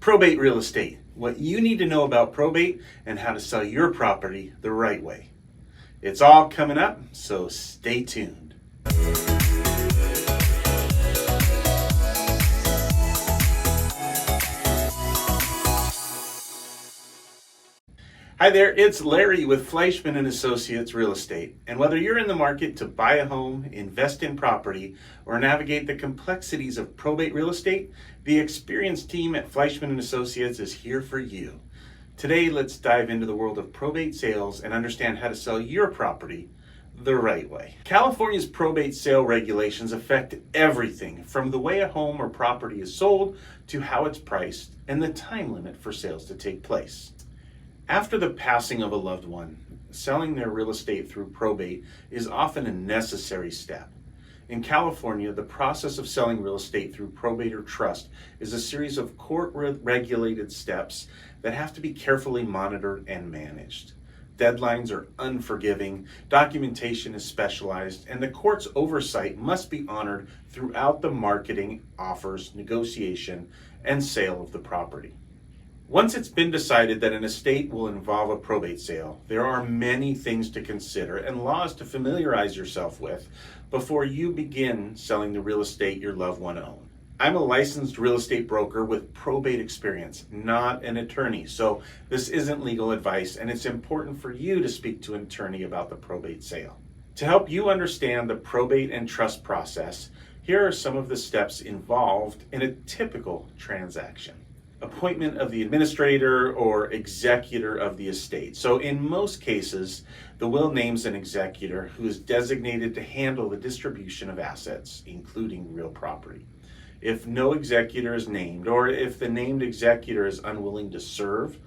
Probate real estate, what you need to know about probate and how to sell your property the right way. It's all coming up, so stay tuned. Hi there, it's Larry with Fleischman & Associates Real Estate. And whether you're in the market to buy a home, invest in property, or navigate the complexities of probate real estate, the experienced team at Fleischman & Associates is here for you. Today, let's dive into the world of probate sales and understand how to sell your property the right way. California's probate sale regulations affect everything from the way a home or property is sold to how it's priced and the time limit for sales to take place. After the passing of a loved one, selling their real estate through probate is often a necessary step. In California, the process of selling real estate through probate or trust is a series of court-regulated steps that have to be carefully monitored and managed. Deadlines are unforgiving, documentation is specialized, and the court's oversight must be honored throughout the marketing, offers, negotiation, and sale of the property. Once it's been decided that an estate will involve a probate sale, there are many things to consider and laws to familiarize yourself with before you begin selling the real estate your loved one owns. I'm a licensed real estate broker with probate experience, not an attorney, so this isn't legal advice, and it's important for you to speak to an attorney about the probate sale. To help you understand the probate and trust process, here are some of the steps involved in a typical transaction. Appointment of the administrator or executor of the estate. So in most cases, the will names an executor who is designated to handle the distribution of assets, including real property. If no executor is named, or if the named executor is unwilling to serve,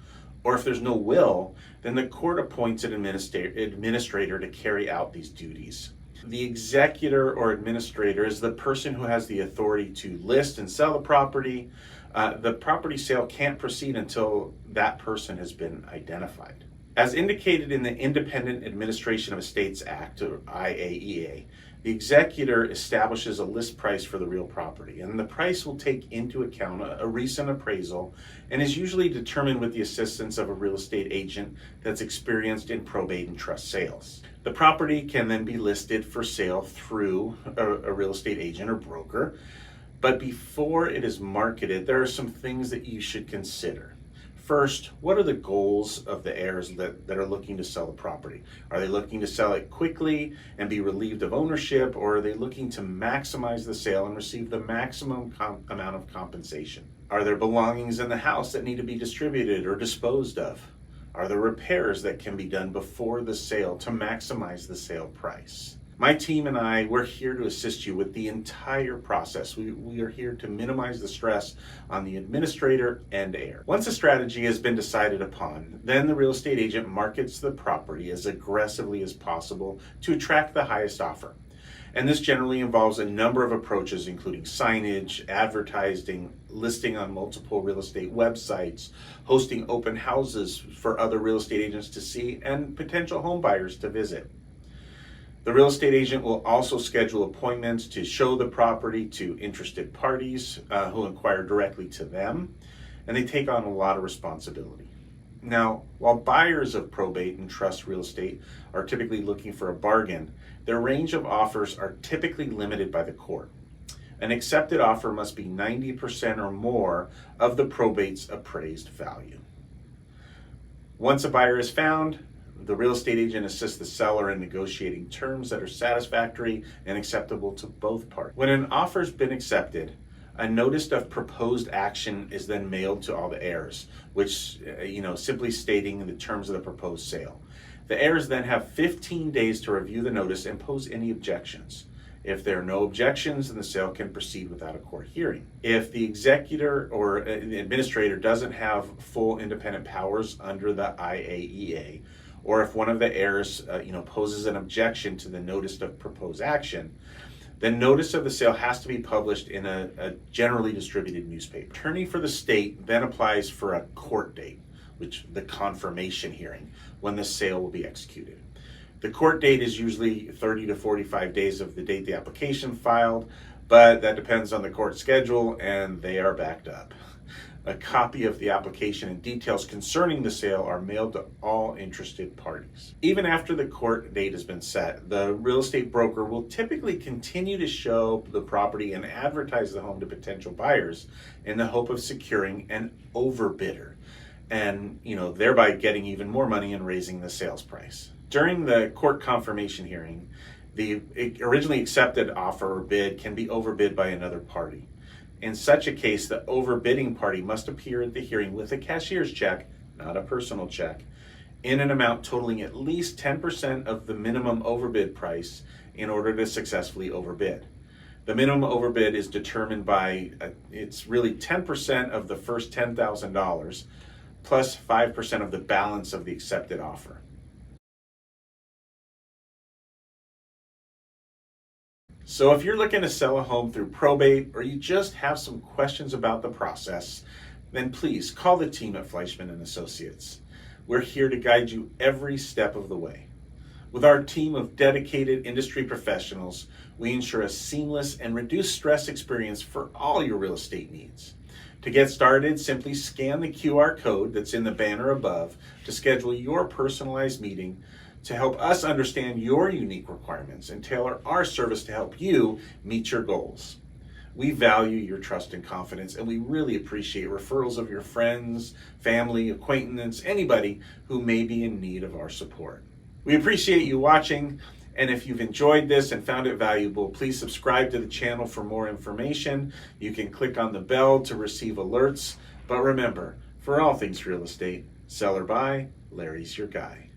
or if there's no will, then the court appoints an administrator to carry out these duties. The executor or administrator is the person who has the authority to list and sell the property. The property sale can't proceed until that person has been identified. As indicated in the Independent Administration of Estates Act, or IAEA, the executor establishes a list price for the real property, and the price will take into account a recent appraisal and is usually determined with the assistance of a real estate agent that's experienced in probate and trust sales. The property can then be listed for sale through a real estate agent or broker, but before it is marketed, there are some things that you should consider. First, what are the goals of the heirs that are looking to sell the property? Are they looking to sell it quickly and be relieved of ownership, or are they looking to maximize the sale and receive the maximum amount of compensation? Are there belongings in the house that need to be distributed or disposed of? Are there repairs that can be done before the sale to maximize the sale price? My team and I, we're here to assist you with the entire process. We are here to minimize the stress on the administrator and heir. Once a strategy has been decided upon, then the real estate agent markets the property as aggressively as possible to attract the highest offer. And this generally involves a number of approaches, including signage, advertising, listing on multiple real estate websites, hosting open houses for other real estate agents to see, and potential home buyers to visit. The real estate agent will also schedule appointments to show the property to interested parties who inquire directly to them, and they take on a lot of responsibility. Now, while buyers of probate and trust real estate are typically looking for a bargain, their range of offers are typically limited by the court. An accepted offer must be 90% or more of the probate's appraised value. Once a buyer is found, the real estate agent assists the seller in negotiating terms that are satisfactory and acceptable to both parties. When an offer's been accepted, a notice of proposed action is then mailed to all the heirs, which, simply stating the terms of the proposed sale. The heirs then have 15 days to review the notice and pose any objections. If there are no objections, then the sale can proceed without a court hearing. If the executor or the administrator doesn't have full independent powers under the IAEA, or if one of the heirs poses an objection to the notice of proposed action, then notice of the sale has to be published in a generally distributed newspaper. Attorney for the state then applies for a court date, which the confirmation hearing, when the sale will be executed. The court date is usually 30 to 45 days of the date the application filed, but that depends on the court schedule and they are backed up. A copy of the application and details concerning the sale are mailed to all interested parties. Even after the court date has been set, the real estate broker will typically continue to show the property and advertise the home to potential buyers in the hope of securing an overbidder and thereby getting even more money and raising the sales price. During the court confirmation hearing, the originally accepted offer or bid can be overbid by another party. In such a case, the overbidding party must appear at the hearing with a cashier's check, not a personal check, in an amount totaling at least 10% of the minimum overbid price in order to successfully overbid. The minimum overbid is determined by, it's really 10% of the first $10,000 plus 5% of the balance of the accepted offer. So if you're looking to sell a home through probate or you just have some questions about the process, then please call the team at Fleischman & Associates. We're here to guide you every step of the way. With our team of dedicated industry professionals, we ensure a seamless and reduced stress experience for all your real estate needs. To get started, simply scan the QR code that's in the banner above to schedule your personalized meeting to help us understand your unique requirements and tailor our service to help you meet your goals. We value your trust and confidence, and we really appreciate referrals of your friends, family, acquaintances, anybody who may be in need of our support. We appreciate you watching, and if you've enjoyed this and found it valuable, please subscribe to the channel for more information. You can click on the bell to receive alerts, but remember, for all things real estate, sell or buy, Larry's your guy.